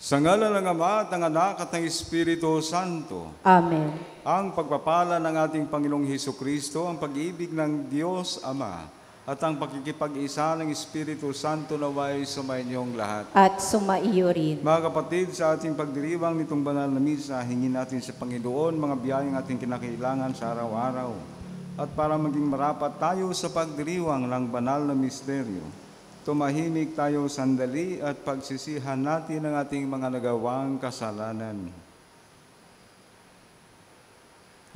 Sa ngalan ng Ama at ng Anak at ng Espiritu Santo. Amen. Ang pagpapala ng ating Panginoong Hesukristo, ang pag-ibig ng Diyos Ama, at ang pakikipag-isa ng Espiritu Santo naway sumainyong lahat. At sumaiyo rin. Mga kapatid, sa ating pagdiriwang nitong banal na misa, hingin natin sa Panginoon mga biyayang ating kinakailangan sa araw-araw. At para maging marapat tayo sa pagdiriwang ng banal na misteryo, tumahimik tayo sandali at pagsisihan natin ang ating mga nagawang kasalanan.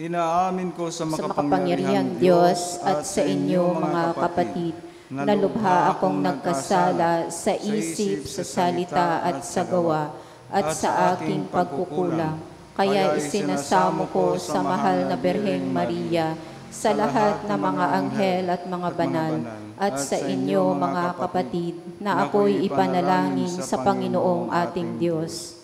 Inaamin ko sa makapangyarihang Diyos at sa inyo mga kapatid, na lubha akong nagkasala sa isip, sa salita at sa gawa, at sa aking pagkukulang. Kaya isinasamo ko sa mahal na Birheng Maria, sa lahat ng mga anghel at mga banal, at sa inyo mga kapatid, na ako'y ipanalangin sa Panginoong ating Diyos.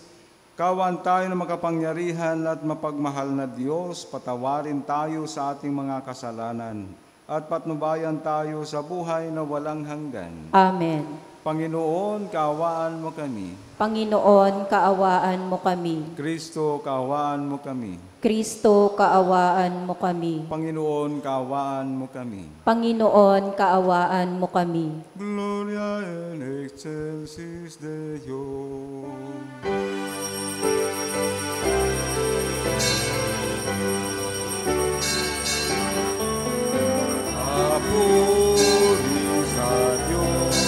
Kawan tayo ng makapangyarihan at mapagmahal na Diyos, patawarin tayo sa ating mga kasalanan, at patnubayan tayo sa buhay na walang hanggan. Amen. Panginoon, kaawaan mo kami. Panginoon, kaawaan mo kami. Kristo, kaawaan mo kami. Kristo, kaawaan mo kami. Panginoon, kaawaan mo kami. Panginoon, kaawaan mo kami. Gloria in excelsis Deo. Apuris a Dios.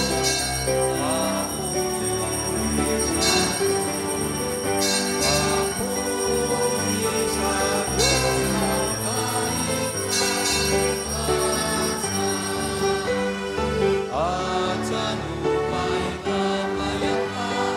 At sa lupa'y kapayapaan.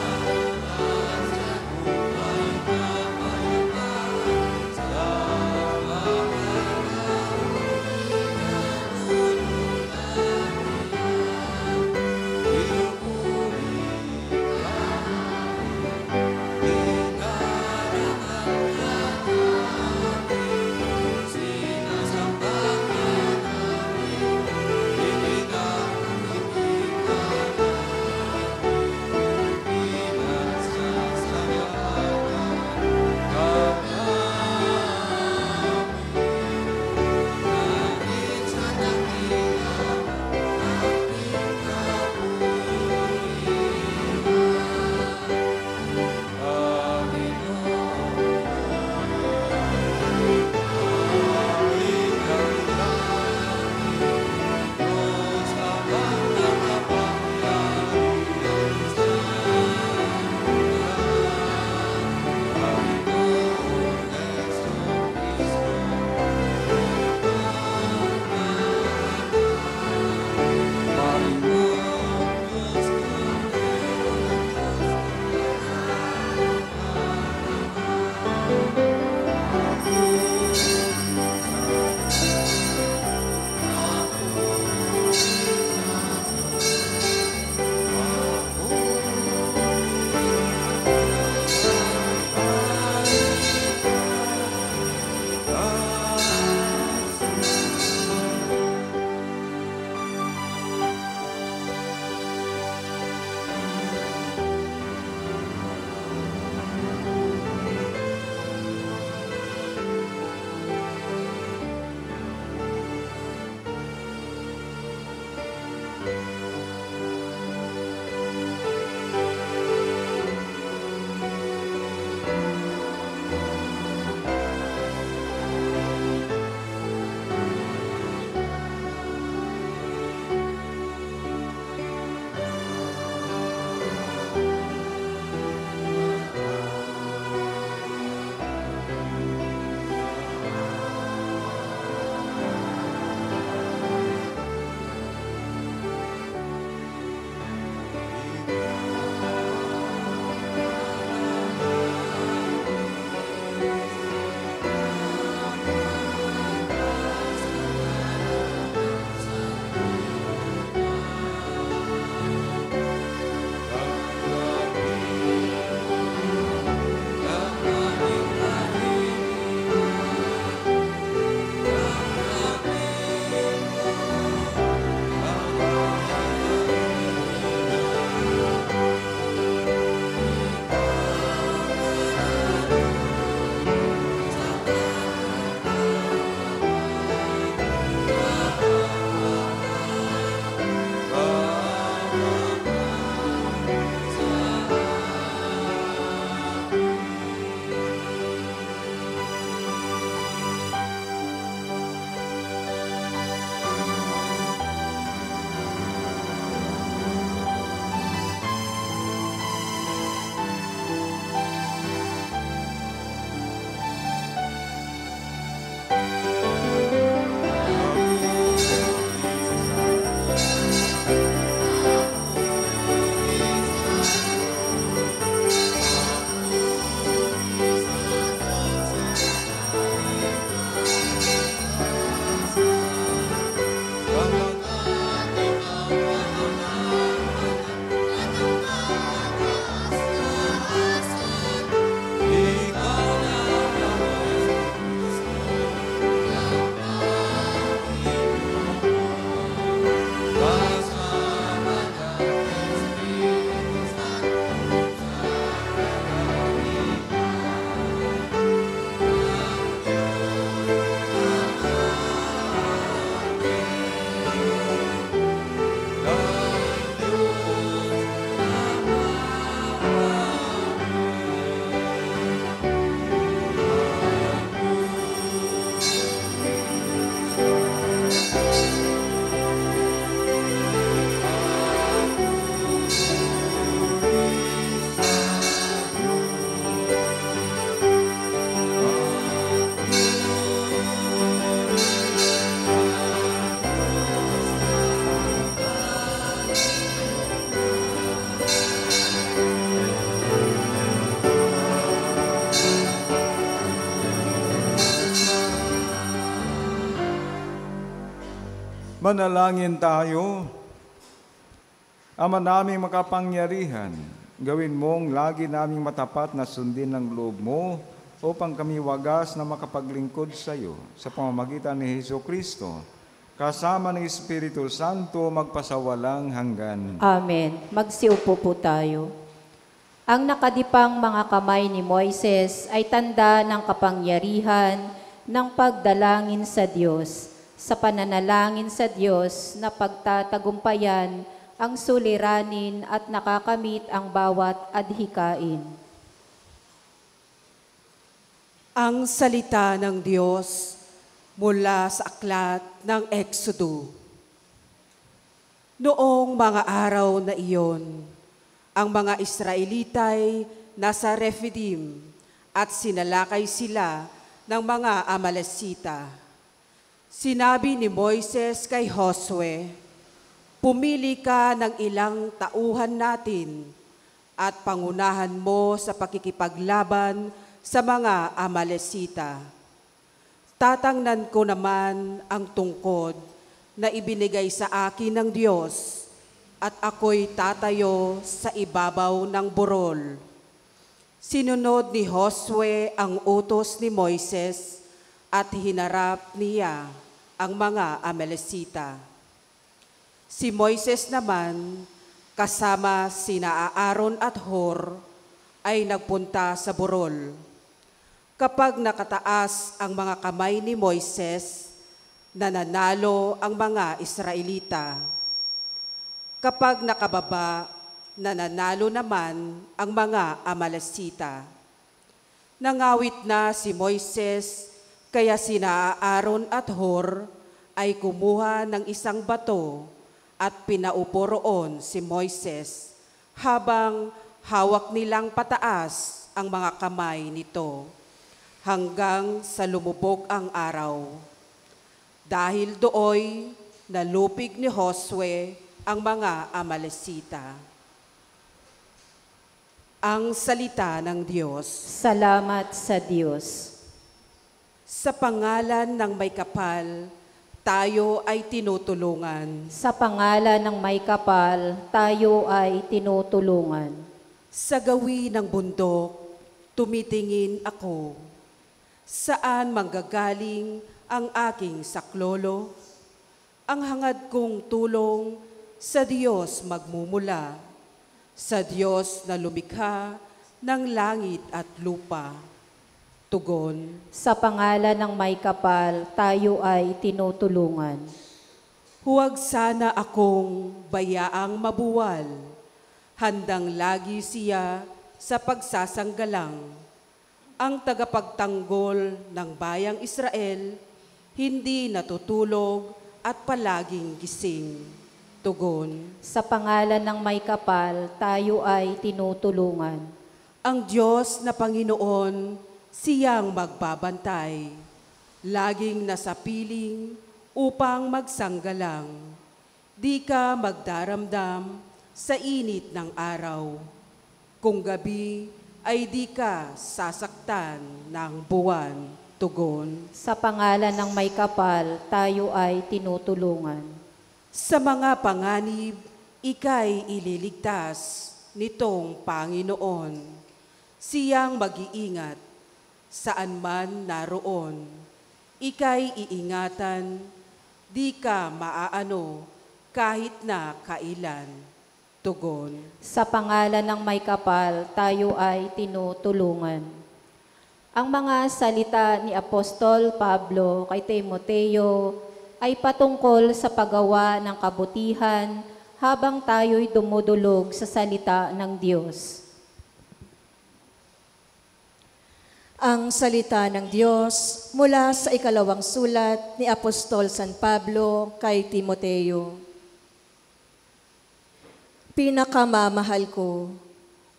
Manalangin tayo. Ama naming makapangyarihan, gawin mong lagi naming matapat na sundin ng loob mo upang kami wagas na makapaglingkod sa iyo sa pamamagitan ni Jesucristo, kasama ng Espiritu Santo magpasawalang hanggan. Amen. Magsiupo po tayo. Ang nakadipang mga kamay ni Moises ay tanda ng kapangyarihan ng pagdalangin sa Diyos, sa pananalangin sa Diyos na pagtatagumpayan ang suliranin at nakakamit ang bawat adhikain. Ang salita ng Diyos mula sa aklat ng Exodo. Noong mga araw na iyon, ang mga Israelitay nasa Rephidim at sinalakay sila ng mga Amalekita. Sinabi ni Moises kay Josue, "Pumili ka ng ilang tauhan natin at pangunahan mo sa pakikipaglaban sa mga Amalekita. Tatangnan ko naman ang tungkod na ibinigay sa akin ng Diyos at ako'y tatayo sa ibabaw ng burol." Sinunod ni Josue ang utos ni Moises at hinarap niya ang mga Amalekita. Si Moises naman, kasama sina Aaron at Hur, ay nagpunta sa burol. Kapag nakataas ang mga kamay ni Moises, nananalo ang mga Israelita. Kapag nakababa, nananalo naman ang mga Amalekita. Nangawit na si Moises, kaya sina Aaron at Hur ay kumuha ng isang bato at pinaupo roon si Moises habang hawak nilang pataas ang mga kamay nito hanggang sa lumubog ang araw. Dahil dooy, nalupig ni Josue ang mga Amalekita. Ang salita ng Diyos. Salamat sa Diyos. Sa pangalan ng may kapal, tayo ay tinutulungan. Sa pangalan ng may kapal, tayo ay tinutulungan. Sa gawi ng bundok, tumitingin ako. Saan manggagaling ang aking saklolo? Ang hangad kong tulong sa Diyos magmumula, sa Diyos na lumikha ng langit at lupa. Tugon. Sa pangalan ng may kapal, tayo ay tinutulungan. Huwag sana akong bayaang mabuwal, handang lagi siya sa pagsasanggalang. Ang tagapagtanggol ng bayang Israel, hindi natutulog at palaging gising. Tugon. Sa pangalan ng may kapal, tayo ay tinutulungan. Ang Diyos na Panginoon, siyang magbabantay, laging nasa piling upang magsanggalang. Di ka magdaramdam sa init ng araw. Kung gabi ay di ka sasaktan ng buwan. Tugon. Sa pangalan ng may kapal, tayo ay tinutulungan. Sa mga panganib, ika'y ililigtas nitong Panginoon. Siyang mag-iingat saan man naroon. Ika'y iingatan, di ka maaano kahit na kailan. Tugon. Sa pangalan ng may kapal, tayo ay tinutulungan. Ang mga salita ni Apostol Pablo kay Timoteo ay patungkol sa paggawa ng kabutihan habang tayo'y dumudulog sa salita ng Diyos. Ang salita ng Diyos mula sa ikalawang sulat ni Apostol San Pablo kay Timoteo. Pinakamamahal ko,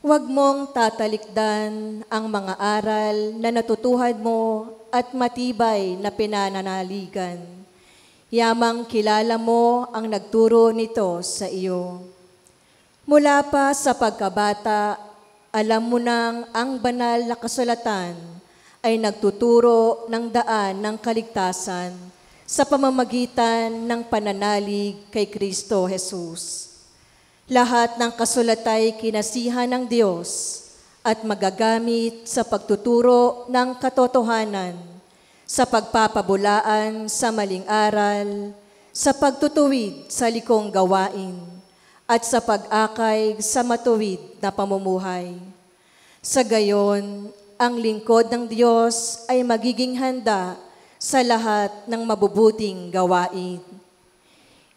huwag mong tatalikdan ang mga aral na natutuhan mo at matibay na pinananaligan. Yamang kilala mo ang nagturo nito sa iyo. Mula pa sa pagkabata, alam mo nang ang banal na kasulatan ay nagtuturo ng daan ng kaligtasan sa pamamagitan ng pananalig kay Kristo Jesus. Lahat ng kasulatay kinasihan ng Diyos at magagamit sa pagtuturo ng katotohanan, sa pagpapabulaan sa maling aral, sa pagtutuwid sa likong gawain, at sa pag-akay sa matuwid na pamumuhay. Sa gayon, ang lingkod ng Diyos ay magiging handa sa lahat ng mabubuting gawain.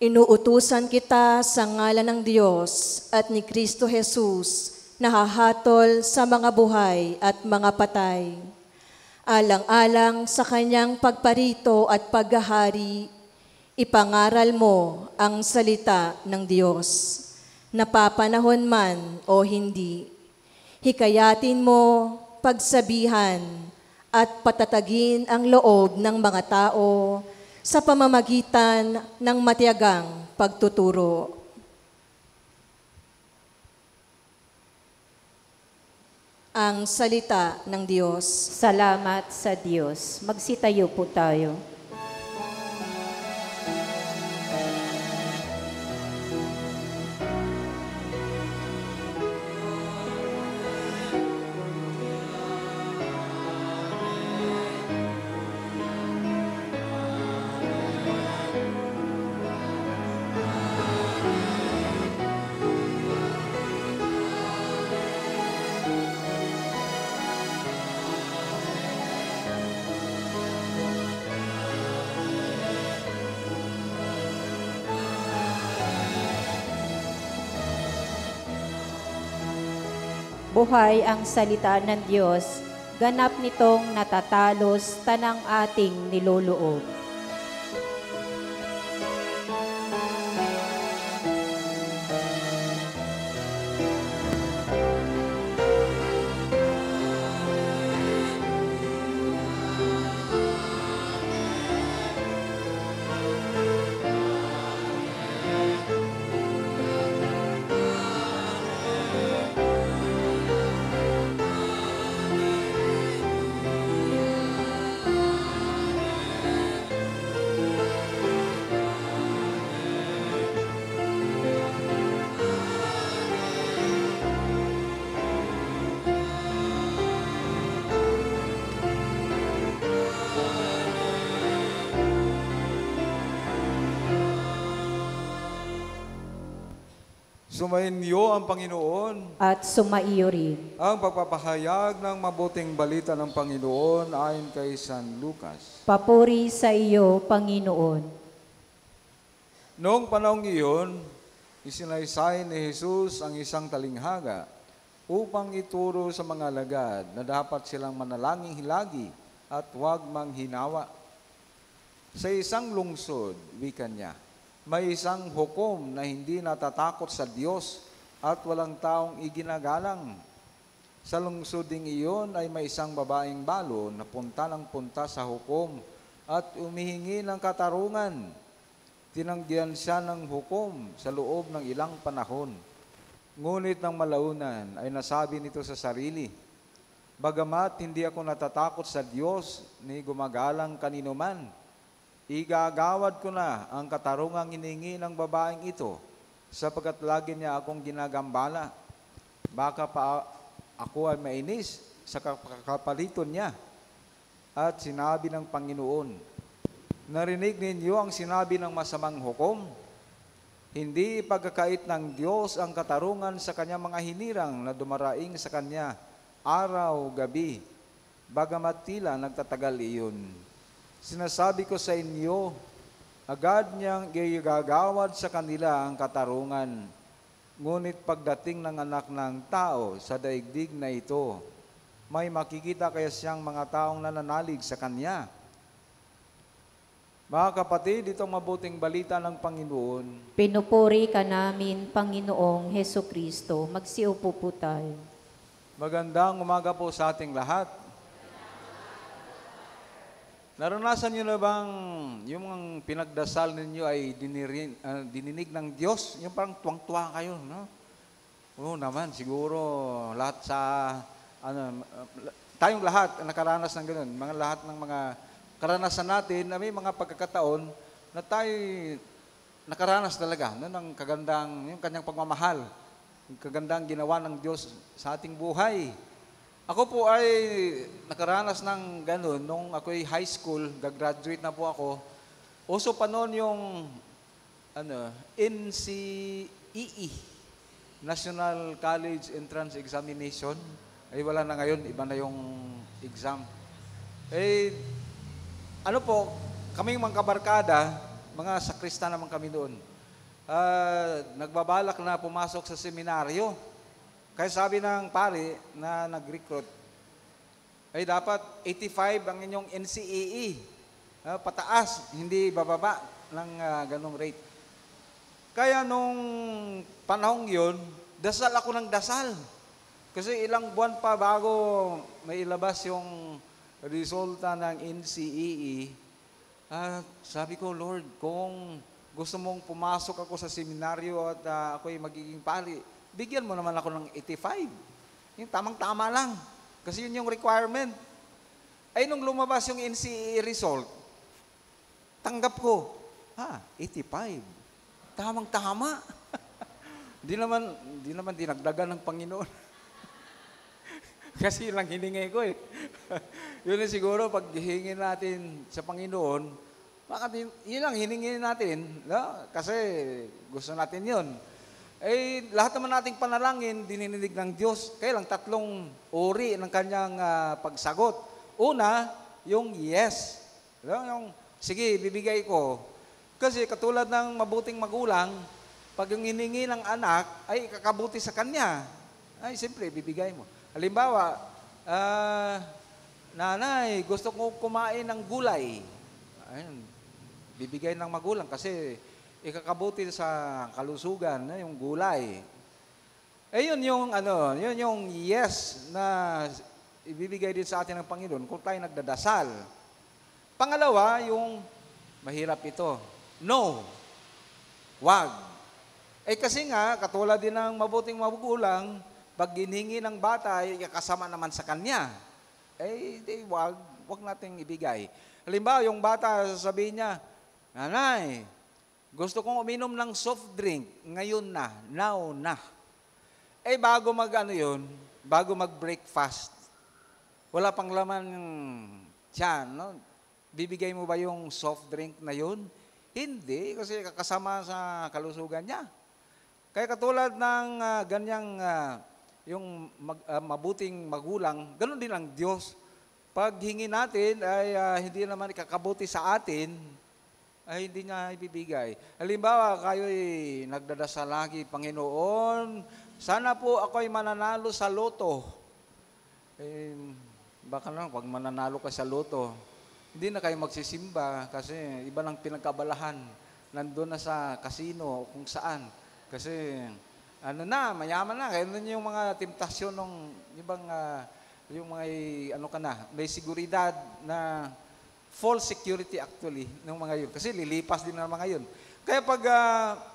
Inuutusan kita sa ngalan ng Diyos at ni Kristo Jesus na hahatol sa mga buhay at mga patay. Alang-alang sa kanyang pagparito at paghahari, ipangaral mo ang salita ng Diyos, napapanahon man o hindi. Hikayatin mo, pagsabihan, at patatagin ang loob ng mga tao sa pamamagitan ng matiyagang pagtuturo. Ang salita ng Diyos. Salamat sa Diyos. Magsitayo po tayo. Buhay ang salita ng Diyos, ganap nitong natatalos tanang ating niloloob. Sumainyo ang Panginoon. At sumaiyo rin. Ang pagpapahayag ng mabuting balita ng Panginoon ayon kay San Lucas. Papuri sa iyo, Panginoon. Noong panahong iyon, isinaysay ni Jesus ang isang talinghaga upang ituro sa mga alagad na dapat silang manalangin hilagi at huwag manghinawa. Sa isang lungsod, wika niya, may isang hukom na hindi natatakot sa Diyos at walang taong iginagalang. Sa lungsod ding iyon ay may isang babaeng balo na punta ng punta sa hukom at umihingi ng katarungan. Tinanggihan siya ng hukom sa loob ng ilang panahon. Ngunit ng malaunan ay nasabi nito sa sarili, bagamat hindi ako natatakot sa Diyos ni gumagalang kanino man, igagawad ko na ang katarungang hiningi ng babaeng ito sapagkat lagi niya akong ginagambala. Baka pa ako ay mainis sa kapaliton niya. At sinabi ng Panginoon, narinig ninyo ang sinabi ng masamang hukom? Hindi ipagkakait ng Diyos ang katarungan sa kanyang mga hinirang na dumaraing sa kanya araw-gabi, bagamat tila nagtatagal iyon. Sinasabi ko sa inyo, agad niyang igagawad sa kanila ang katarungan. Ngunit pagdating ng anak ng tao sa daigdig na ito, may makikita kaya siyang mga taong nananalig sa kanya. Mga kapatid, itong mabuting balita ng Panginoon. Pinupuri ka namin, Panginoong Hesukristo. Magsiupo po tayo. Magandang umaga po sa ating lahat. Naranasan niyo na bang yung mga pinagdasal ninyo ay dininig ng Diyos? Yung parang tuwang-tuwa kayo, no? Oo naman, siguro lahat sa, tayong lahat nakaranas ng ganun. Lahat ng mga karanasan natin na may mga pagkakataon na tayo nakaranas talaga ng kagandang, yung kanyang pagmamahal, yung kagandang ginawa ng Diyos sa ating buhay. Ako po ay nakaranas ng ganun nung ako'y high school, gagraduate na po ako. Uso pa noon yung NCEE, National College Entrance Examination. Ay wala na ngayon, iba na yung exam. Kaming mga kabarkada, mga sakrista naman kami doon, nagbabalak na pumasok sa seminaryo. Kaya sabi ng pare na nag-recruit, ay dapat 85 ang inyong NCEE. Pataas, hindi bababa ng ganong rate. Kaya nung panahong yun, dasal ako ng dasal. Kasi ilang buwan pa bago may ilabas yung resulta ng NCEE, sabi ko, Lord, kung gusto mong pumasok ako sa seminaryo at ako'y magiging pari, bigyan mo naman ako ng 85. Yung tamang-tama lang. Kasi yun yung requirement. Ay, nung lumabas yung NCEE result, tanggap ko, 85. Tamang-tama. Di naman dinagdagan ng Panginoon. Kasi yun lang hiningi ko eh. Yun na siguro, pag hihingin natin sa Panginoon, yun lang hiningi natin, no? Kasi gusto natin yun. Lahat naman nating panalangin, dininig ng Diyos. Kaya lang, 3 uri ng kanyang pagsagot. Una, yung yes. Yung, sige, bibigay ko. Kasi katulad ng mabuting magulang, pag yung hiningi ng anak, ay kakabuti sa kanya. Ay, siyempre, bibigay mo. Halimbawa, nanay, gusto ko kumain ng gulay. Ayun, bibigay ng magulang kasi ikakabuti sa kalusugan, yung gulay. Yun yung yes na ibibigay din sa atin ng Panginoon kung tayo nagdadasal. Pangalawa, yung mahirap ito. No. Wag. Kasi nga, katulad din ng mabuting magulang, pag giningi ng bata, kasama naman sa kanya. Wag nating ibigay. Halimbawa, yung bata, sasabihin niya, nanay, gusto kong uminom ng soft drink, ngayon na, now na. Bago bago mag-breakfast, wala pang laman yung tiyan, no? Bibigay mo ba yung soft drink na yun? Hindi, kasi kakasama sa kalusugan niya. Kaya katulad ng yung mabuting magulang, ganun din ang Diyos. Pag hingi natin ay hindi naman ikakabuti sa atin, ay hindi niya ibibigay. Halimbawa, kayo'y nagdadasal lagi, Panginoon, sana po ako'y mananalo sa loto. Baka lang, pag mananalo ka sa loto, hindi na kayo magsisimba kasi iba lang pinagkabalahan. Nandun na sa casino, kung saan. Kasi, mayaman na. Kaya nun yung mga temptasyon ng ibang, yung mga, may seguridad na false security actually ng mga yun. Kasi lilipas din ng mga yun. Kaya pag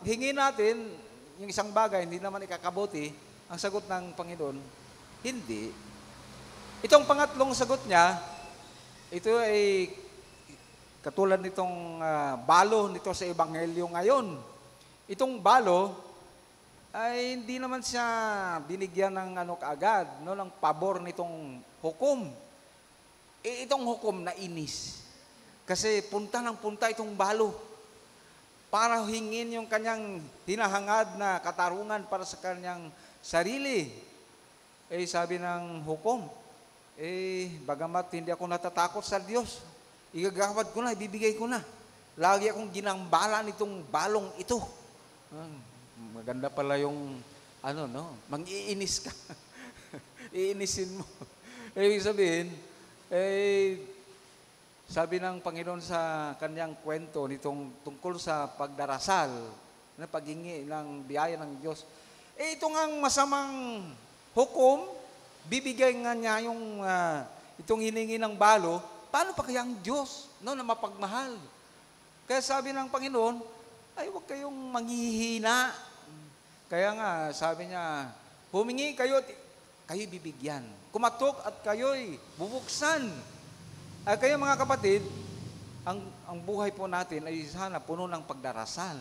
hingi natin yung isang bagay, hindi naman ikakabuti, ang sagot ng Panginoon, hindi. Itong pangatlong sagot niya, ito ay katulad nitong balo nito sa Ebanghelyo ngayon. Itong balo ay hindi naman siya binigyan ng kaagad, ng pabor nitong hukom. Itong hukom na inis. Kasi punta ng punta itong balo para hingin yung kanyang hinahangad na katarungan para sa kanyang sarili. Sabi ng hukom, bagamat hindi ako natatakot sa Diyos, igagawad ko na, ibibigay ko na. Lagi akong ginambala nitong balong ito. Maganda pala yung, mang-iinis ka. Iinisin mo. Ibig sabihin, sabi ng Panginoon sa kanyang kwento nitong tungkol sa pagdarasal, na paghingi ng biyaya ng Diyos. Ito nga masamang hukom, bibigay nga niya yung itong hiningi ng balo, paano pa kaya ang Diyos na mapagmahal? Kaya sabi ng Panginoon, ay huwag kayong manghihina. Kaya nga, sabi niya, humingi kayo bibigyan. Kumatok at kayo'y bubuksan. Kayo mga kapatid, ang buhay po natin ay sana puno ng pagdarasal.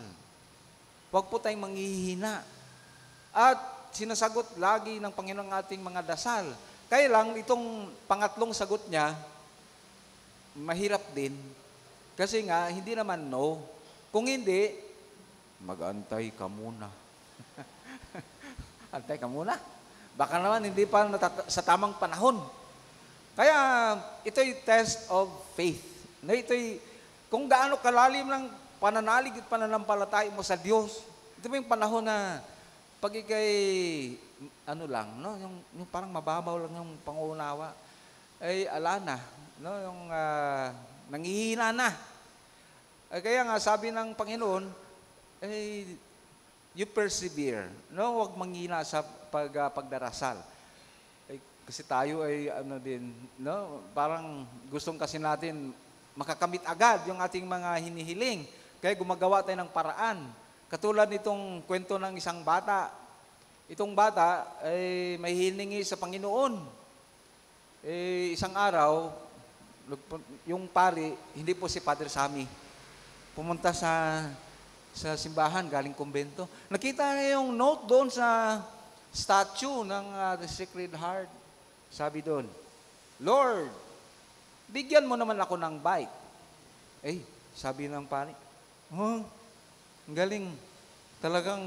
Huwag po tayong manghihina. At sinasagot lagi ng Panginoon ang ating mga dasal. Kaya lang, itong pangatlong sagot niya, mahirap din. Kasi nga, hindi naman no. Kung hindi, mag-antay ka muna. Antay ka muna. Baka naman hindi pa sa tamang panahon. Kaya, ito'y test of faith. Na ito'y, kung gaano kalalim ng pananalig at pananampalataya mo sa Diyos, ito ba yung panahon na pag ikay, ano lang, no? Yung parang mababaw lang yung pangunawa, ay ala na, no? Yung nangihina na. Kaya nga, sabi ng Panginoon, ay you persevere. No? Huwag manghina sa pagdarasal. Kasi tayo ay ano din, no? Parang gustong kasi natin makakamit agad yung ating mga hinihiling. Kaya gumagawa tayo ng paraan. Katulad nitong kwento ng isang bata. Itong bata ay may hiningi sa Panginoon. Isang araw, yung pari, hindi po si Padre Sammy, pumunta sa simbahan, galing kumbento. Nakita niya yung note doon sa statue ng the Sacred Heart. Sabi doon, Lord, bigyan mo naman ako ng bite. Sabi ng pari, ang galing. Talagang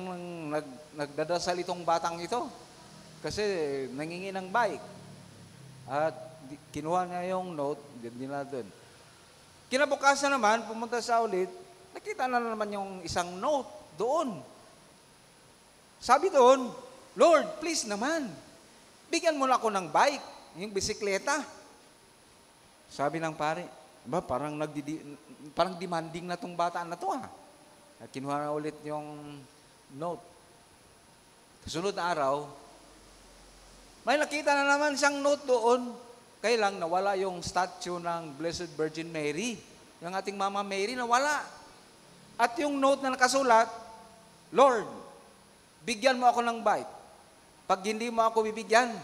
nagdadasal itong batang ito. Kasi nangingi ng bike. At kinuha niya yung note, nila doon. Kinabukasan naman, pumunta sa ulit, nakita na naman yung isang note doon. Sabi doon, Lord, please naman, bigyan mo na ako ng bike, yung bisikleta. Sabi ng pare, parang demanding na tong bataan na to At kinuha na ulit yung note. Kasunod na araw, may nakita na naman siyang note doon. Kaya lang nawala yung statue ng Blessed Virgin Mary. Yung ating Mama Mary, nawala. At yung note na nakasulat, Lord, bigyan mo ako ng bite. Pag hindi mo ako bibigyan,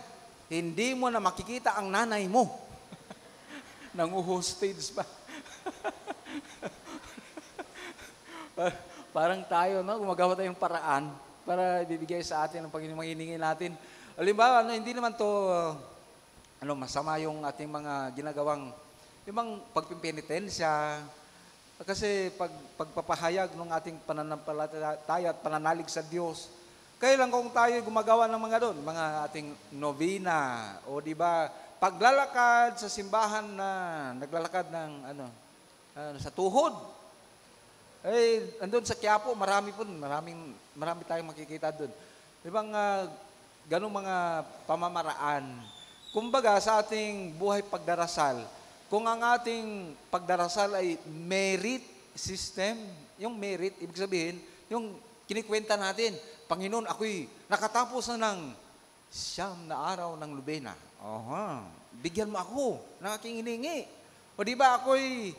hindi mo na makikita ang nanay mo. Nangu-hostage pa. Parang tayo, no? Gumagawa tayong paraan para ibibigay sa atin ang Panginoon hiningi natin. Halimbawa, hindi naman to masama yung ating mga ginagawang yung bang pagpipinitensya. Kasi pagpapahayag ng ating pananampalataya at pananalig sa Diyos, kaya lang kung tayo gumagawa ng mga doon, mga ating novena, o di ba, paglalakad sa simbahan na naglalakad ng sa tuhod. Andun sa Quiapo, marami tayong makikita doon. Di ba ganong mga pamamaraan. Kumbaga sa ating buhay pagdarasal, kung ang ating pagdarasal ay merit system, yung merit, ibig sabihin, yung kinikwenta natin, Panginoon, ako'y nakatapos na ng 9 na araw ng lubena. Bigyan mo ako ng aking hiningi. O di ba ako'y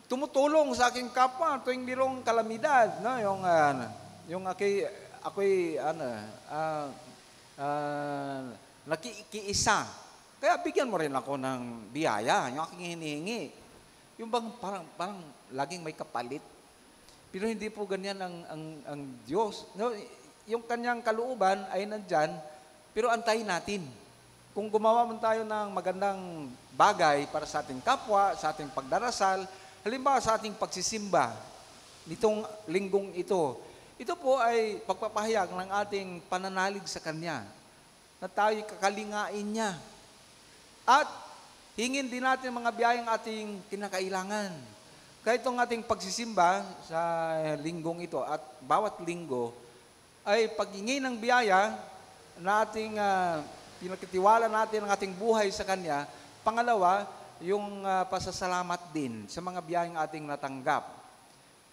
tumutulong sa aking kapwa tuwing mayroong kalamidad, no? Yung ako'y nakikiisa. Kaya bigyan mo rin ako ng biyaya, yung aking hinihingi. Yung bang parang laging may kapalit. Pero hindi po ganyan ang Diyos. No? Yung kanyang kalooban ay nandyan, pero antayin natin. Kung gumawa man tayo ng magandang bagay para sa ating kapwa, sa ating pagdarasal, halimbawa sa ating pagsisimba, nitong linggong ito po ay pagpapahayag ng ating pananalig sa Kanya, na tayo'y kakalingain niya. At hingin din natin mga biyayang ating kinakailangan. Kaya itong ating pagsisimba sa linggong ito at bawat linggo ay paghingi ng biyaya na ating pinagtitiwala natin ang ating buhay sa Kanya. Pangalawa, yung pasasalamat din sa mga biyayang ating natanggap.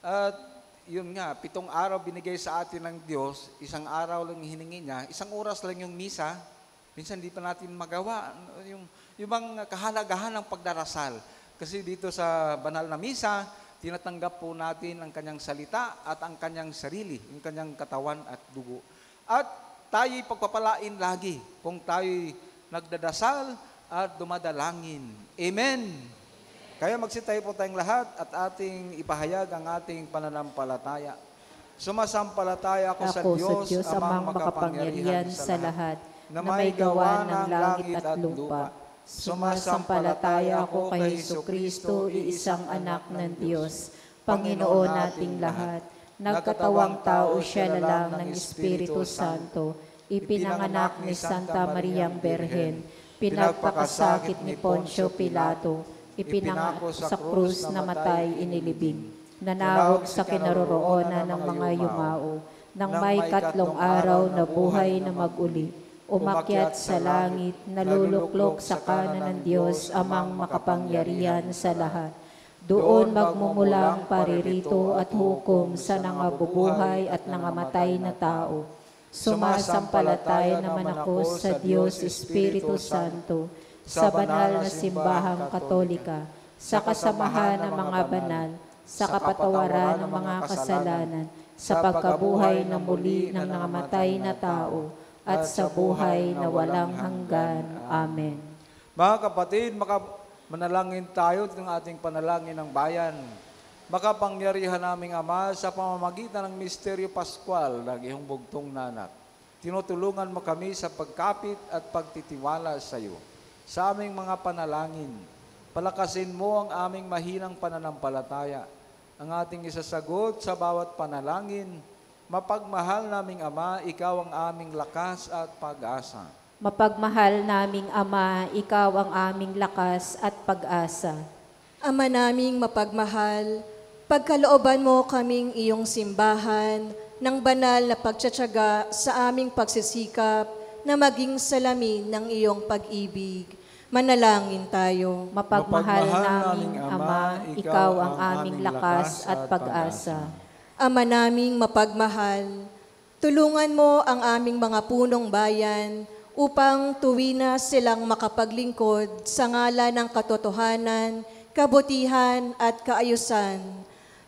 At yun nga, 7 araw binigay sa atin ng Diyos, 1 araw lang hiningi niya, 1 oras lang yung misa, minsan di pa natin magawa. Yung bang kahalagahan ng pagdarasal. Kasi dito sa banal na misa, tinatanggap po natin ang kanyang salita at ang kanyang sarili, yung kanyang katawan at dugo. At tayo'y pagpapalain lagi kung tayo'y nagdadasal at dumadalangin. Amen. Kaya magsitayo po tayong lahat at ating ipahayag ang ating pananampalataya. Sumasampalataya ako sa Diyos, amang makapangyarihan sa lahat, na may gawa ng langit at lupa. Sumasampalataya ako kay Jesucristo, iisang anak ng Diyos, Panginoon nating lahat. Nagkatawang tao siya na lang ng Espiritu Santo, ipinanganak ni Santa Mariang Berhen, pinagpakasakit ni Poncio Pilato, ipinangako sa krus, namatay, inilibing, nanawag sa kinaroroonan ng mga yumao, nang may 3 araw na buhay na mag-uli, umakyat sa langit, naluluklok sa kanan ng Diyos, amang makapangyarihan sa lahat. Doon magmumulang paririto at hukom sa nangabubuhay at nangamatay na tao. Sumasampalataya naman ako sa Diyos Espiritu Santo, sa banal na simbahang katolika, sa kasamahan ng mga banal, sa kapatawaran ng mga kasalanan, sa pagkabuhay na muli ng nangamatay na tao, at sa buhay na walang hanggan. Amen. Mga kapatid, manalangin tayo ng ating panalangin ng bayan. Makapangyarihan naming Ama, sa pamamagitan ng Misteryo Pascual ng iyong bugtong na anak, tinutulungan mo kami sa pagkapit at pagtitiwala sa iyo. Sa aming mga panalangin, palakasin mo ang aming mahinang pananampalataya, ang ating isasagot sa bawat panalangin. Mapagmahal naming Ama, ikaw ang aming lakas at pag-asa. Mapagmahal naming Ama, ikaw ang aming lakas at pag-asa. Ama naming mapagmahal, pagkalooban mo kaming iyong simbahan ng banal na pagtsatsaga sa aming pagsisikap na maging salamin ng iyong pag-ibig. Manalangin tayo. Mapagmahal naming Ama, ikaw ang aming lakas at pag-asa. Ama naming mapagmahal, tulungan mo ang aming mga punong bayan upang tuwina silang makapaglingkod sa ngalan ng katotohanan, kabutihan at kaayusan.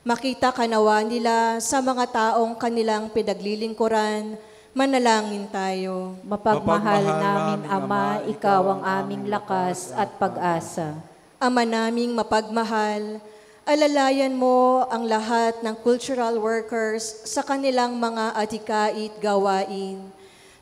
Makita kanawa nila sa mga taong kanilang pinaglilingkuran. Manalangin tayo. Mapagmahal namin Ama, ikaw ang aming lakas at pag-asa. Ama naming mapagmahal, alalayan mo ang lahat ng cultural workers sa kanilang mga adhikait gawain.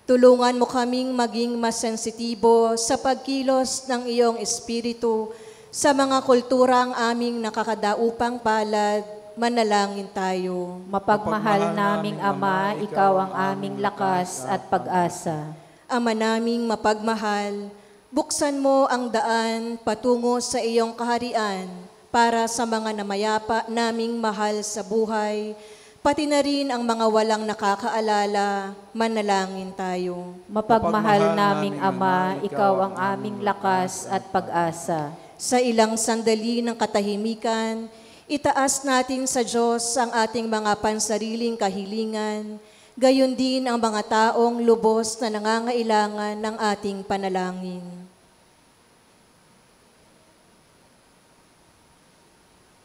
Tulungan mo kaming maging mas sensitibo sa pagkilos ng iyong espiritu sa mga kulturang aming nakakadaupang palad. Manalangin tayo. Mapagmahal naming Ama, ikaw ang aming lakas at pag-asa. Ama naming mapagmahal, buksan mo ang daan patungo sa iyong kaharian para sa mga namayapa naming mahal sa buhay, pati na rin ang mga walang nakakaalala. Manalangin tayo. Mapagmahal naming Ama, ikaw ang aming lakas at pag-asa. Sa ilang sandali ng katahimikan, itaas natin sa Diyos ang ating mga pansariling kahilingan, gayon din ang mga taong lubos na nangangailangan ng ating panalangin.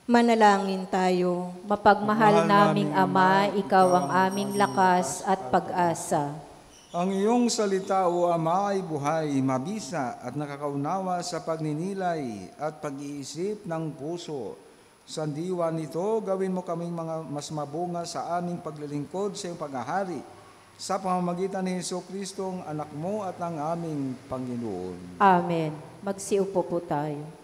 Manalangin tayo. Mapagmahal naming Ama, ikaw ang aming lakas at pag-asa. Ang iyong salita, O Ama, ay buhay, mabisa at nakakaunawa sa pagninilay at pag-iisip ng puso. Sa diwa nito, gawin mo kaming mga mas mabunga sa aming paglilingkod sa iyong paghahari, sa pamamagitan ni Jesucristo, ang anak mo at ang aming Panginoon. Amen. Magsiupo po tayo.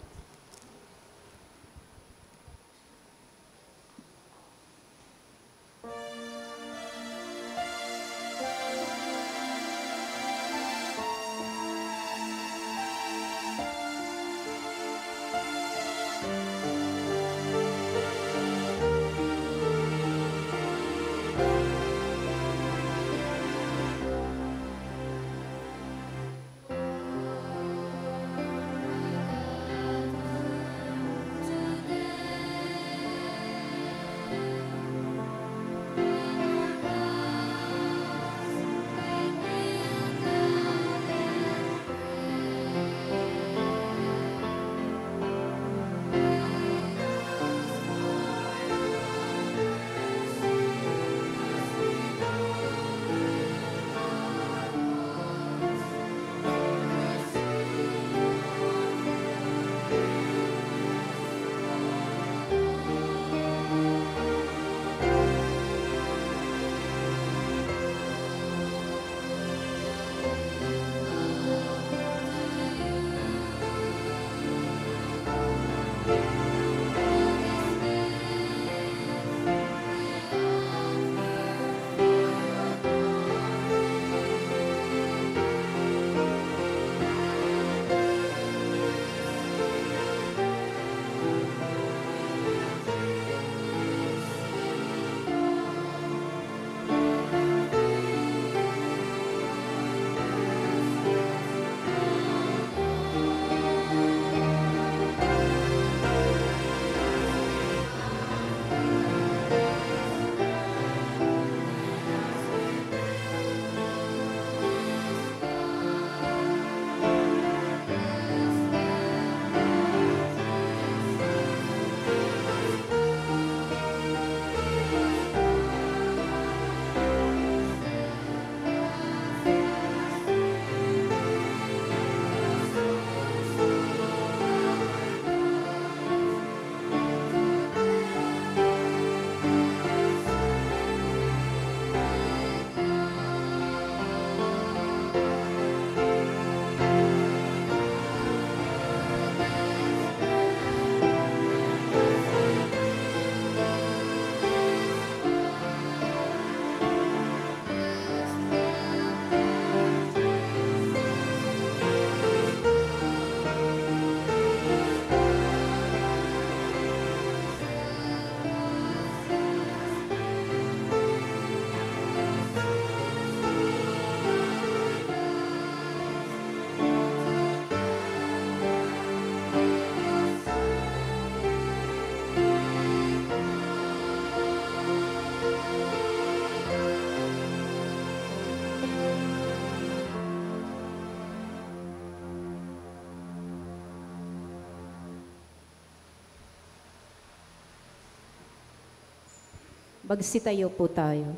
Magsitayo po tayo.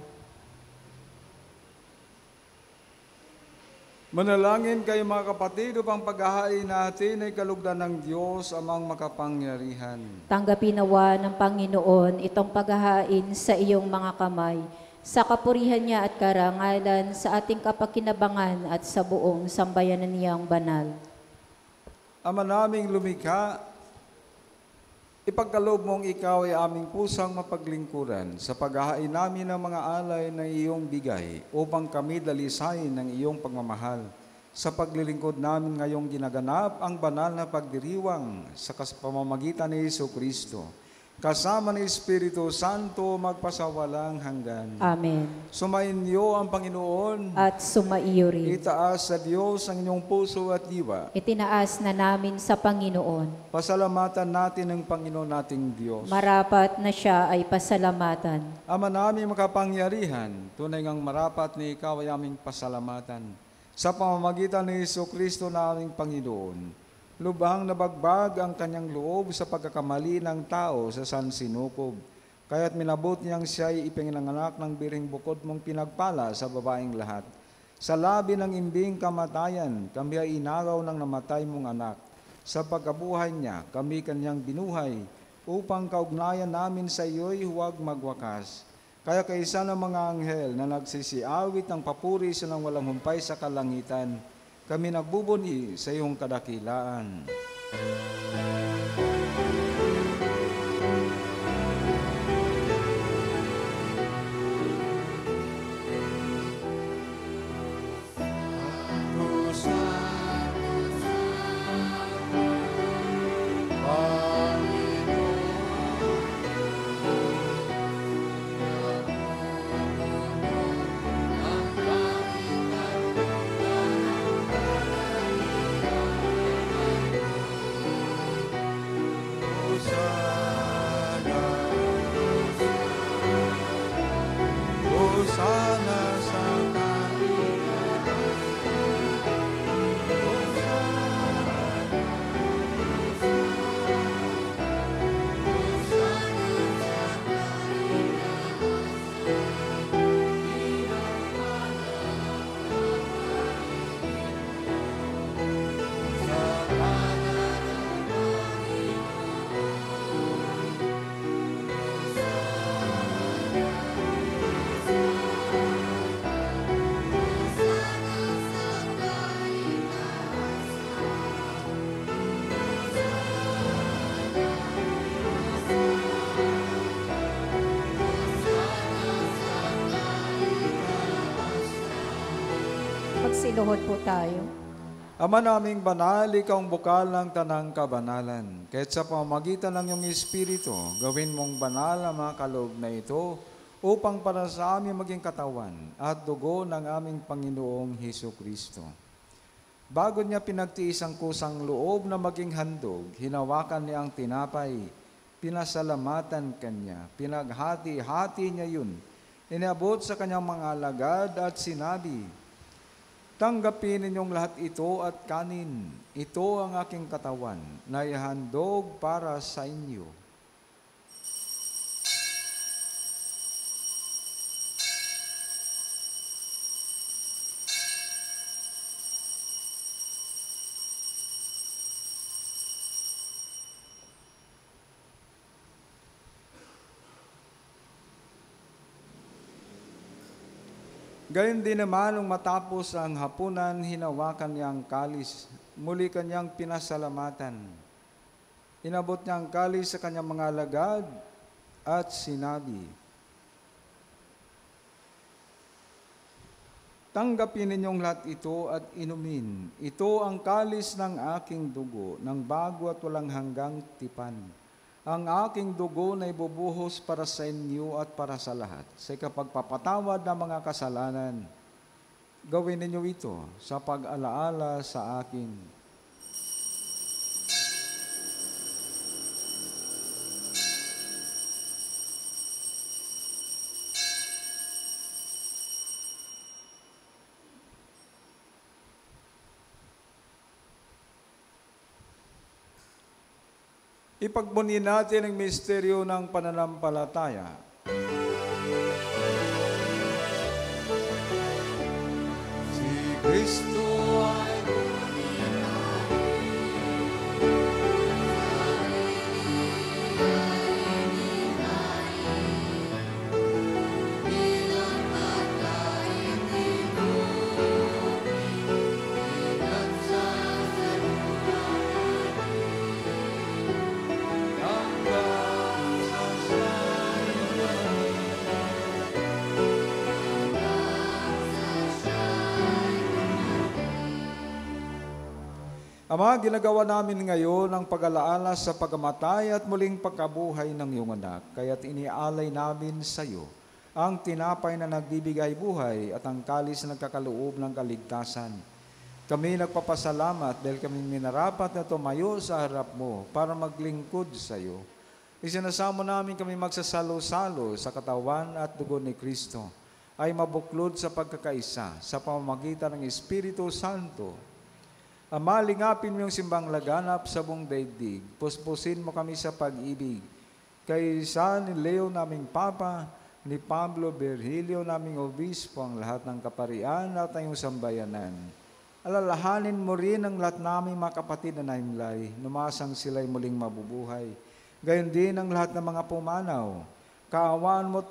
Manalangin kayo mga kapatid upang paghahain natin ay kalugdan ng Diyos amang makapangyarihan. Tanggapin nawa ng Panginoon itong paghahain sa iyong mga kamay, sa kapurihan niya at karangalan, sa ating kapakinabangan at sa buong sambayanan niyang banal. Ama naming lumikha, ipagkaloob mong ikaw ay aming pusang mapaglingkuran sa paghahain namin ng mga alay na iyong bigay upang kami dalisayin ng iyong pagmamahal. Sa paglilingkod namin ngayong ginaganap ang banal na pagdiriwang sa pamamagitan ni Jesucristo. Kasama ng Espiritu Santo magpasawalang hanggan. Amen. Sumainyo ang Panginoon. At sumaiyo rin. Itaas sa Diyos ang inyong puso at diwa. Itinaas na namin sa Panginoon. Pasalamatan natin ang Panginoon nating Diyos. Marapat na siya ay pasalamatan. Ama namin makapangyarihan, tunay ngang marapat na ikaw ay aming pasalamatan. Sa pamamagitan ni Jesucristo na aming Panginoon, lubhang nabagbag ang kanyang loob sa pagkakamali ng tao sa sansinukob. Kaya't minabot niyang siya'y ipinanganak ng biring bukod mong pinagpala sa babaeng lahat. Sa labi ng imbing kamatayan, kami ay inagaw ng namatay mong anak. Sa pagkabuhay niya, kami kanyang binuhay, upang kaugnayan namin sa iyo'y huwag magwakas. Kaya kaisa ng mga anghel na nagsisiawit ng papuri sa nang walang humpay sa kalangitan, kami nagbubuni sa iyong kadakilaan. Magsiluhod po tayo. Ama naming banal, ikaw ang bukal ng tanang kabanalan. Kahit sa pamamagitan ng iyong Espiritu, gawin mong banal ang mga kaloob na ito upang para sa amin maging katawan at dugo ng aming Panginoong Hesukristo. Bago niya pinagtiis ang kusang loob na maging handog, hinawakan niya ang tinapay, pinasalamatan kanya, pinaghati-hati niya yun, inabot sa kanyang mga alagad at sinabi, "Tanggapin ninyong lahat ito at kanin. Ito ang aking katawan na ihandog para sa inyo." Gayon din naman, nung matapos ang hapunan, hinawakan niya ang kalis. Muli kanyang pinasalamatan. Inabot niya ang kalis sa kanyang mga alagad at sinabi, "Tanggapin ninyong lahat ito at inumin. Ito ang kalis ng aking dugo, ng bago at walang hanggang tipan. Ang aking dugo na ibubuhos para sa inyo at para sa lahat, sa ikapagpapatawad ng mga kasalanan. Gawin ninyo ito sa pag-alaala sa akin." Ipagbuni natin ang misteryo ng pananampalataya. Ama, ginagawa namin ngayon ang pag-alaala sa pagkamatay at muling pagkabuhay ng iyong anak. Kaya't inialay namin sa iyo ang tinapay na nagbibigay buhay at ang kalis na nagkakaloob ng kaligtasan. Kami nagpapasalamat dahil kami minarapat na tumayo sa harap mo para maglingkod sa iyo. Isinasamo namin kami magsasalo-salo sa katawan at dugo ni Kristo ay mabuklod sa pagkakaisa sa pamamagitan ng Espiritu Santo. Ama, lingapin mo yung simbang laganap sa buong daigdig. Puspusin mo kami sa pag-ibig. Kaysa ni Leo naming Papa, ni Pablo Virgilio naming Obispo, ang lahat ng kaparian at ang iyong sambayanan. Alalahanin mo rin ang lahat naming mga kapatid na naimlay, numasang sila'y muling mabubuhay. Gayon din ang lahat ng mga pumanaw. Kaawaan mo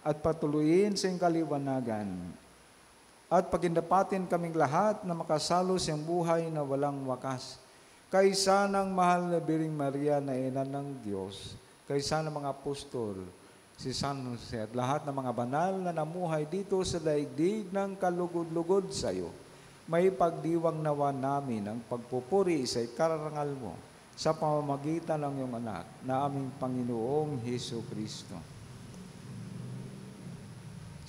at patuloyin sa iyong kaliwanagan. At pagindapatin kaming lahat na makasalo sa buhay na walang wakas. Kaysa ng mahal na Biring Maria na ina ng Diyos, kaysa ng mga apostol, si San Jose at lahat ng mga banal na namuhay dito sa daigdig ng kalugod-lugod sa iyo, may pagdiwang nawa namin ang pagpupuri sa ikarangal mo sa pamamagitan ng iyong anak na aming Panginoong Hesus Kristo.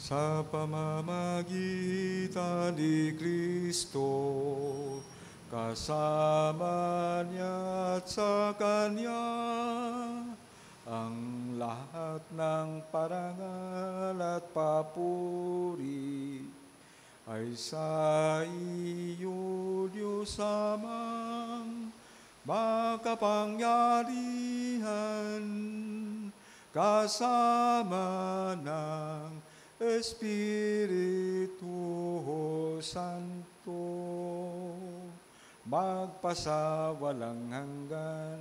Sa pamamagitan ni Kristo, kasama niya at sa Kanya, ang lahat ng parangal at papuri ay sa iyo, Diyos Amang makapangyarihan, kasama ng Espiritu Santo, magpasawalang hanggan.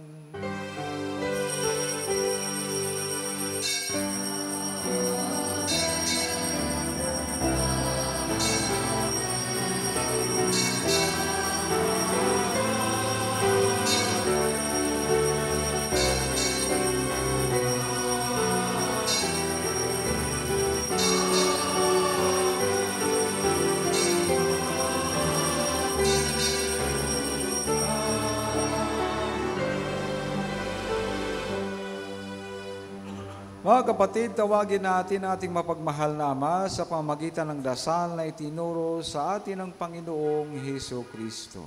Mga kapatid, tawagin natin ating mapagmahal na Ama sa pamamagitan ng dasal na itinuro sa atin ng Panginoong Hesus Kristo.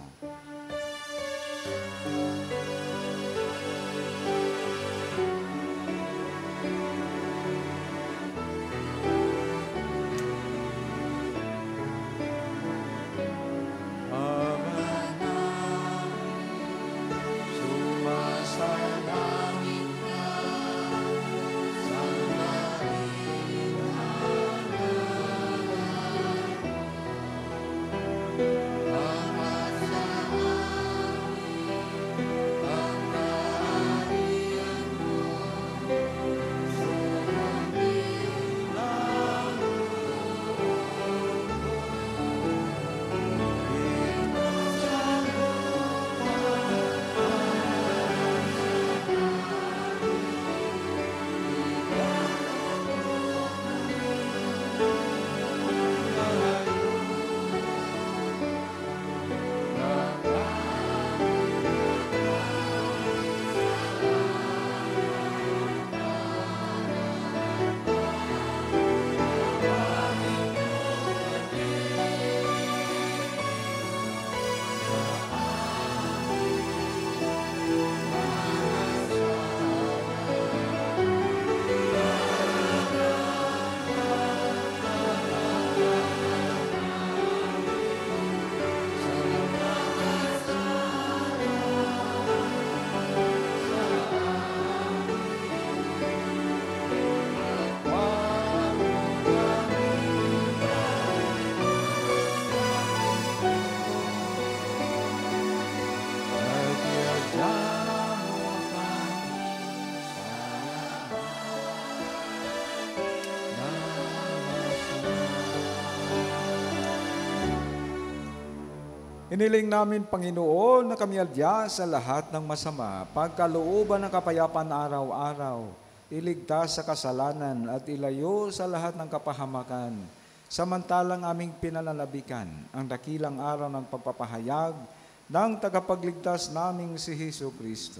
Iniling namin, Panginoon, na kami adya sa lahat ng masama, pagkalooban ng kapayapaan araw-araw, iligtas sa kasalanan at ilayo sa lahat ng kapahamakan, samantalang aming pinananabikan ang dakilang araw ng pagpapahayag ng tagapagligtas naming si Hesus Kristo.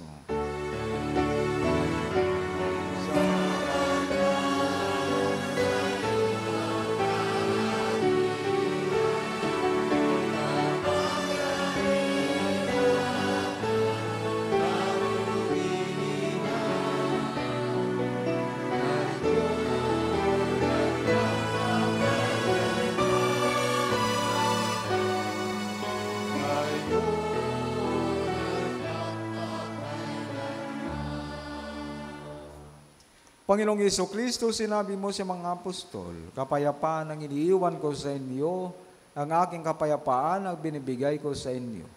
Panginoong Jesucristo, sinabi mo sa mga apostol, kapayapaan ang iniiwan ko sa inyo, ang aking kapayapaan ang binibigay ko sa inyo.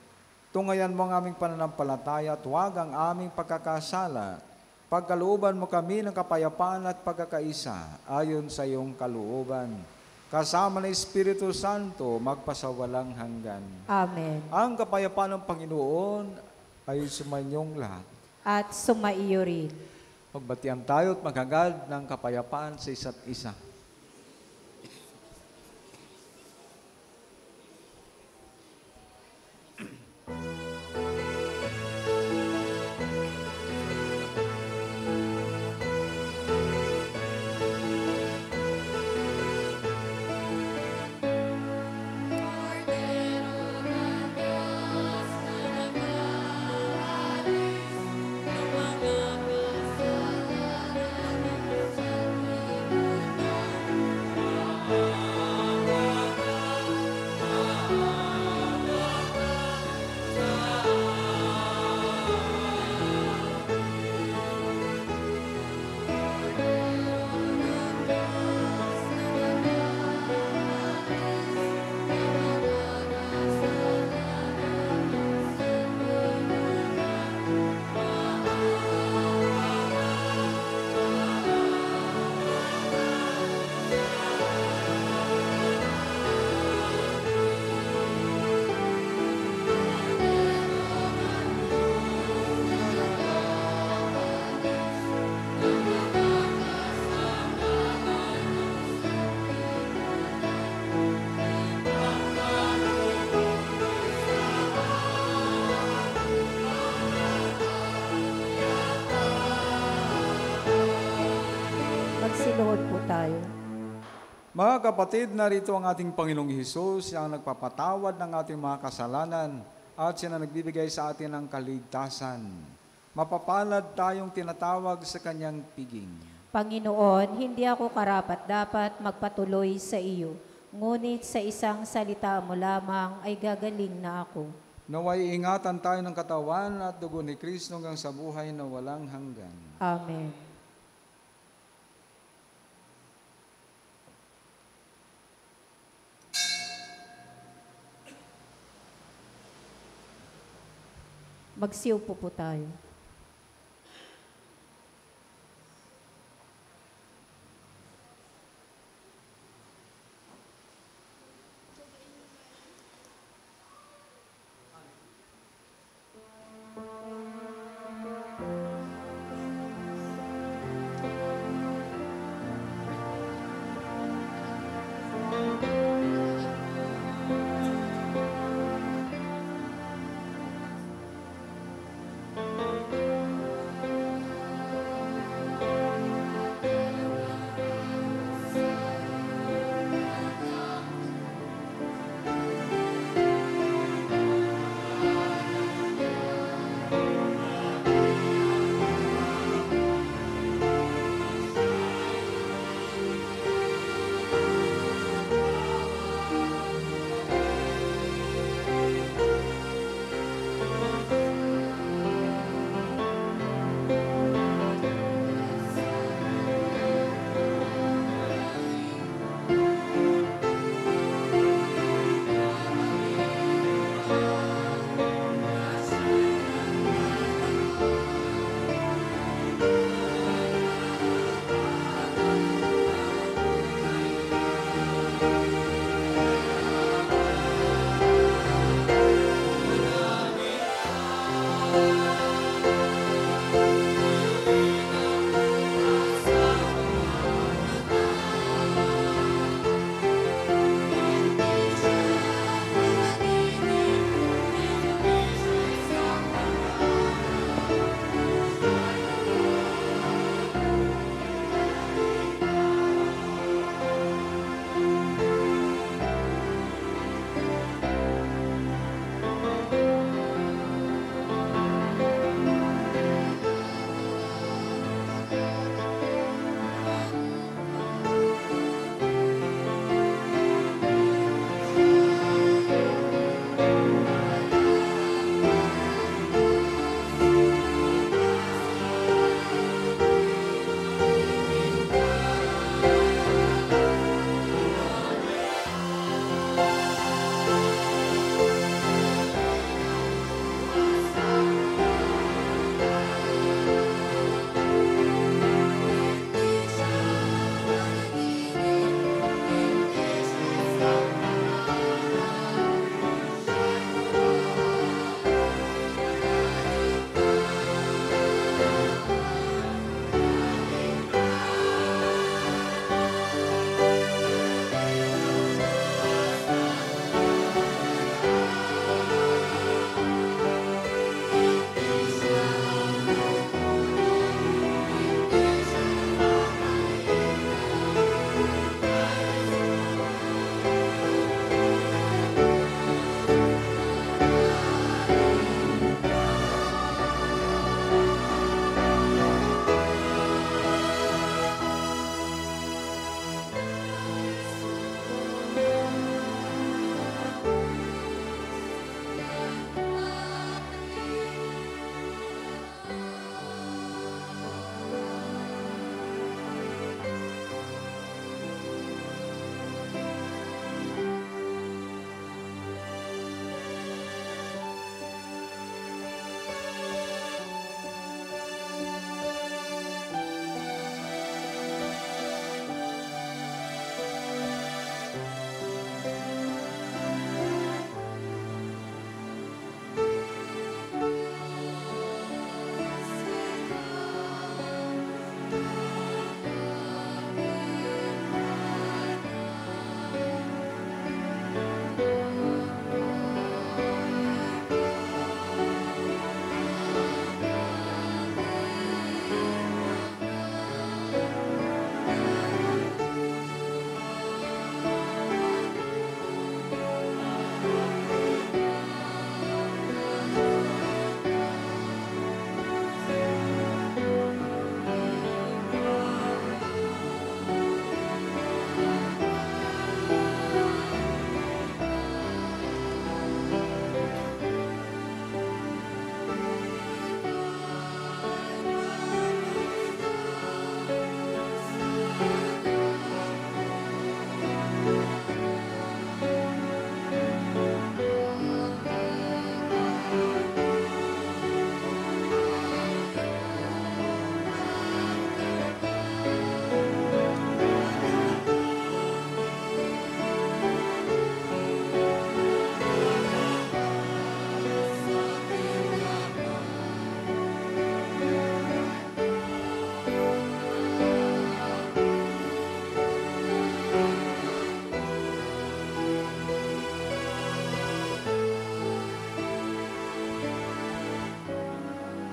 Tungayan mo ang aming pananampalataya at huwag ang aming pagkakasala. Pagkalooban mo kami ng kapayapaan at pagkakaisa ayon sa iyong kalooban. Kasama ng Espiritu Santo, magpasawalang hanggan. Amen. Ang kapayapaan ng Panginoon ay sumainyong lahat. At sumaiyo rin. Magbatian tayo at maghagad ng kapayapaan sa isa't isa. Magsiluhod po tayo. Mga kapatid, narito ang ating Panginoong Hesus, siyang nagpapatawad ng ating mga kasalanan at siya na nagbibigay sa atin ng kaligtasan. Mapapalad tayong tinatawag sa kanyang piging. Panginoon, hindi ako karapat-dapat magpatuloy sa iyo, ngunit sa isang salita mo lamang ay gagaling na ako. Naway ingatan tayo ng katawan at dugo ni Kristo hanggang sa buhay na walang hanggan. Amen. Magsiupo po tayo.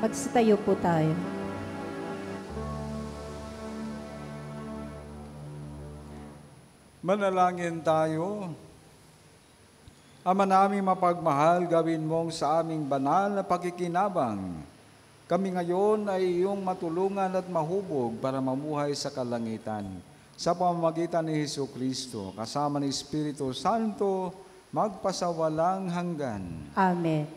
Magsitayo po tayo. Manalangin tayo. Ama naming mapagmahal, gawin mong sa aming banal na pakikinabang. Kami ngayon ay iyong matulungan at mahubog para mamuhay sa kalangitan. Sa pamamagitan ni Jesucristo, kasama ni Espiritu Santo, magpasawalang hanggan. Amen.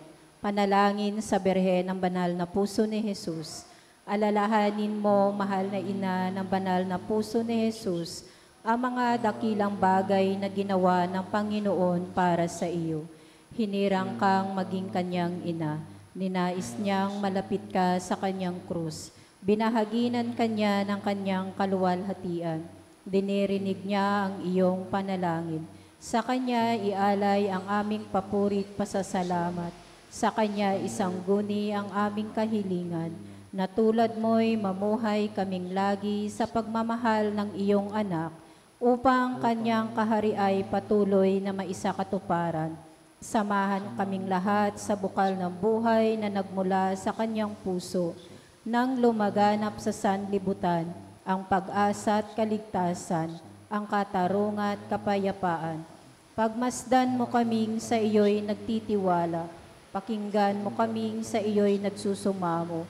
Panalangin sa Birhen ng banal na puso ni Jesus. Alalahanin mo, mahal na ina ng banal na puso ni Jesus, ang mga dakilang bagay na ginawa ng Panginoon para sa iyo. Hinirang kang maging kanyang ina. Ninais niyang malapit ka sa kanyang krus. Binahaginan kanya ng kanyang kaluwalhatian. Dinirinig niya ang iyong panalangin. Sa kanya ialay ang aming papurit pasasalamat. Sa kanya isangguni ang aming kahilingan. Na tulad mo'y mamuhay kaming lagi sa pagmamahal ng iyong anak, upang kanyang kahari ay patuloy na maisakatuparan. Samahan kaming lahat sa bukal ng buhay na nagmula sa kanyang puso, nang lumaganap sa sanlibutan, ang pag-asa at kaligtasan, ang katarungan at kapayapaan. Pagmasdan mo kaming sa iyo'y nagtitiwala, pakinggan mo kaming sa iyo'y nagsusumamo.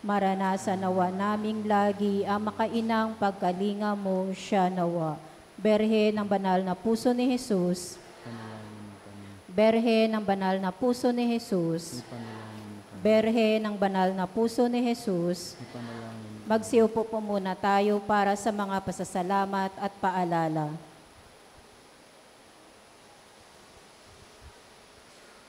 Maranasan nawa naming lagi ang makainang pagkalinga mo siya nawa. Berhe ng banal na puso ni Jesus. Berhe ng banal na puso ni Jesus. Berhe ng banal na puso ni Jesus. Magsiupo po muna tayo para sa mga pasasalamat at paalala.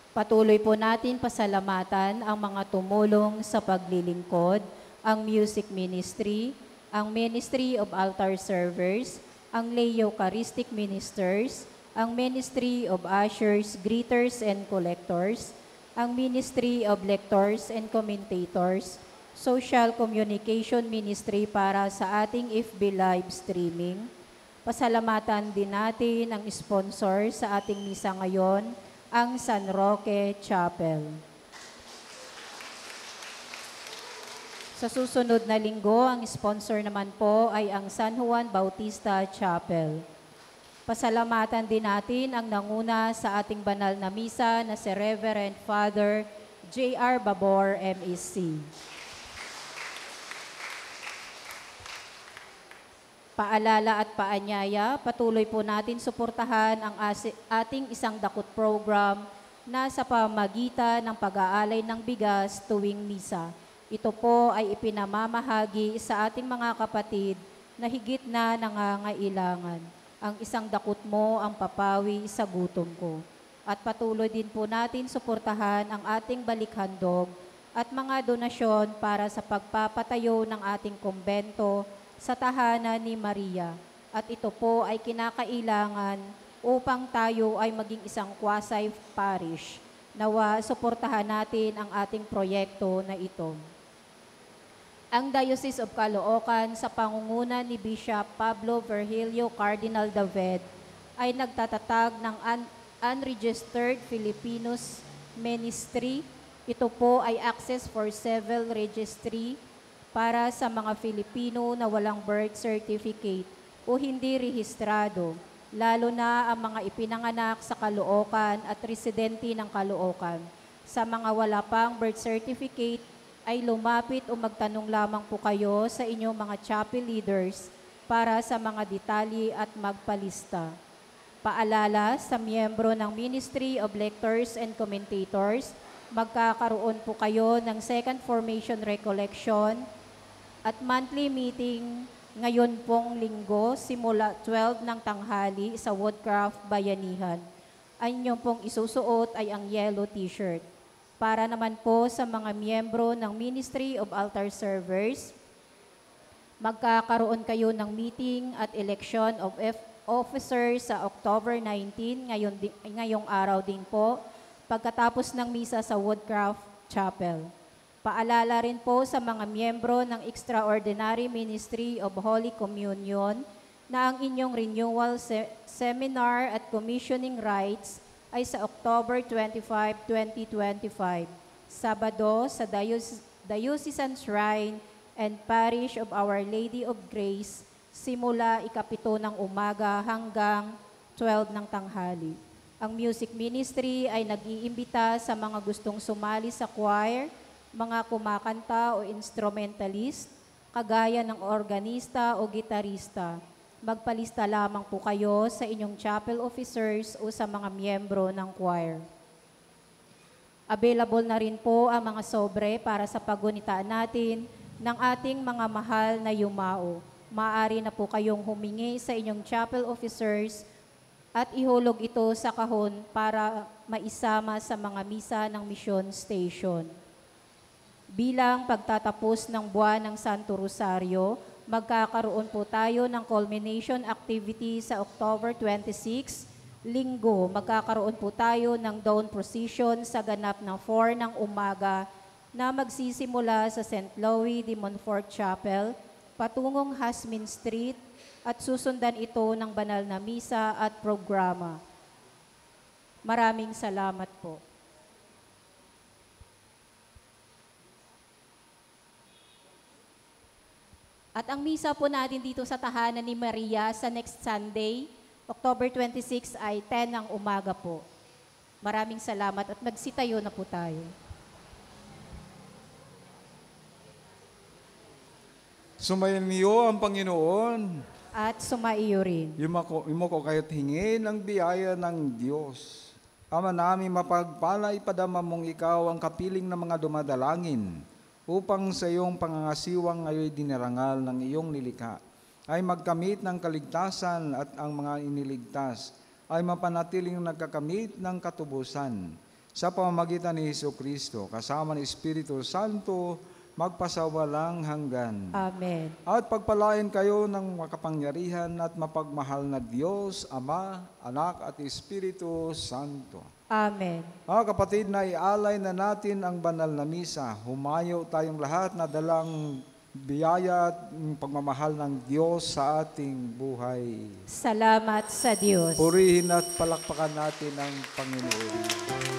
Patuloy po natin pasalamatan ang mga tumulong sa paglilingkod, ang music ministry, ang Ministry of Altar Servers, ang lay Eucharistic Ministers, ang Ministry of Ushers, Greeters, and Collectors, ang Ministry of Lectors and Commentators, Social Communication Ministry para sa ating FB live streaming. Pasalamatan din natin ang sponsor sa ating misa ngayon, ang San Roque Chapel. Sa susunod na linggo, ang sponsor naman po ay ang San Juan Bautista Chapel. Pasalamatan din natin ang nanguna sa ating banal na misa na si Reverend Father J.R. Babor, MEC. Paalala at paanyaya, patuloy po natin suportahan ang ating isang dakot program na sa pamagitan ng pag-aalay ng bigas tuwing misa. Ito po ay ipinamamahagi sa ating mga kapatid na higit na nangangailangan. Ang isang dakot mo ang papawi sa gutom ko. At patuloy din po natin suportahan ang ating balikhandog at mga donasyon para sa pagpapatayo ng ating kumbento sa tahanan ni Maria. At ito po ay kinakailangan upang tayo ay maging isang quasi parish. Nawa, suportahan natin ang ating proyekto na ito. Ang Diocese of Caloocan sa pangunguna ni Bishop Pablo Virgilio Cardinal David ay nagtatatag ng Unregistered Filipinos Ministry. Ito po ay Access for Civil Registry para sa mga Filipino na walang birth certificate o hindi rehistrado, lalo na ang mga ipinanganak sa Caloocan at residente ng Caloocan. Sa mga wala pang birth certificate, ay lumapit o magtanong lamang po kayo sa inyong mga chapel leaders para sa mga detalye at magpalista. Paalala sa miyembro ng Ministry of Lectors and Commentators, magkakaroon po kayo ng Second Formation Recollection at monthly meeting ngayon pong linggo simula 12 ng tanghali sa Woodcraft Bayanihan. Ang inyong pong isusuot ay ang yellow t-shirt. Para naman po sa mga miyembro ng Ministry of Altar Servers, magkakaroon kayo ng meeting at election of officers sa October 19, ngayong araw din po, pagkatapos ng misa sa Woodcraft Chapel. Paalala rin po sa mga miyembro ng Extraordinary Ministry of Holy Communion na ang inyong renewal seminar at commissioning rights ay sa October 25, 2025, Sabado sa Diocesan Shrine, and Parish of Our Lady of Grace simula 7 ng umaga hanggang 12 ng tanghali. Ang music ministry ay nag-iimbita sa mga gustong sumali sa choir, mga kumakanta o instrumentalist, kagaya ng organista o gitarista. Magpalista lamang po kayo sa inyong chapel officers o sa mga miyembro ng choir. Available na rin po ang mga sobre para sa pagunitaan natin ng ating mga mahal na yumao. Maaari na po kayong humingi sa inyong chapel officers at ihulog ito sa kahon para maisama sa mga misa ng Mission Station. Bilang pagtatapos ng buwan ng Santo Rosario, magkakaroon po tayo ng culmination activity sa October 26, Linggo. Magkakaroon po tayo ng dawn procession sa ganap ng 4 ng umaga na magsisimula sa St. Louis de Montfort Chapel, patungong Hasmin Street, at susundan ito ng banal na misa at programa. Maraming salamat po. At ang misa po natin dito sa Tahanan ni Maria sa next Sunday, October 26 ay 10 ng umaga po. Maraming salamat at magsitayo na po tayo. Sumayin niyo ang Panginoon. At sumaiyo rin. Imo ko kayo't hingin ang biyaya ng Diyos. Ama namin mapagpala, ipadama mong ikaw ang kapiling ng mga dumadalangin upang sa iyong pangangasiwang ngayon dinarangal ng iyong nilikha ay magkamit ng kaligtasan at ang mga iniligtas ay mapanatiling nagkakamit ng katubusan sa pamamagitan ni Jesucristo kasama ng Espiritu Santo magpasawalang hanggan. Amen. At pagpalain kayo ng makapangyarihan at mapagmahal na Diyos, Ama, Anak at Espiritu Santo. Amen. Mga kapatid, na ialay na natin ang banal na misa. Humayo tayong lahat na dalang biyaya at pagmamahal ng Diyos sa ating buhay. Salamat sa Diyos. Purihin at palakpakan natin ang Panginoon.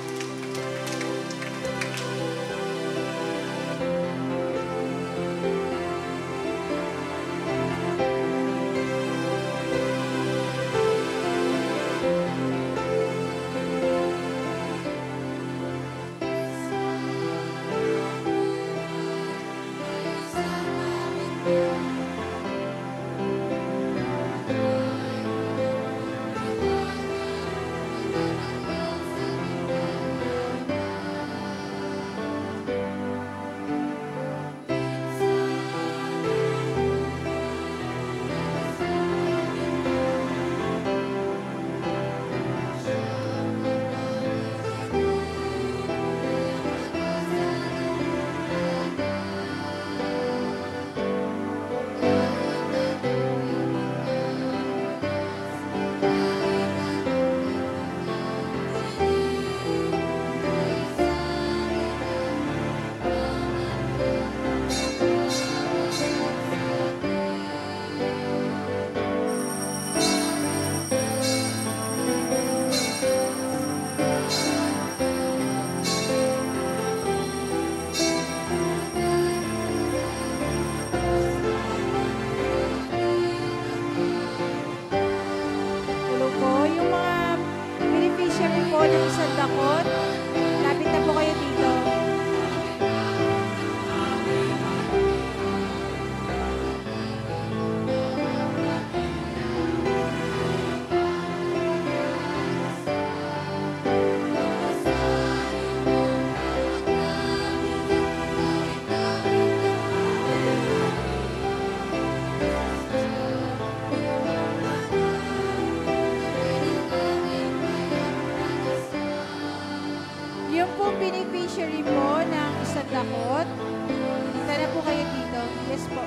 beneficiary po ng isang dakot. Dito na po kayo dito. Yes po.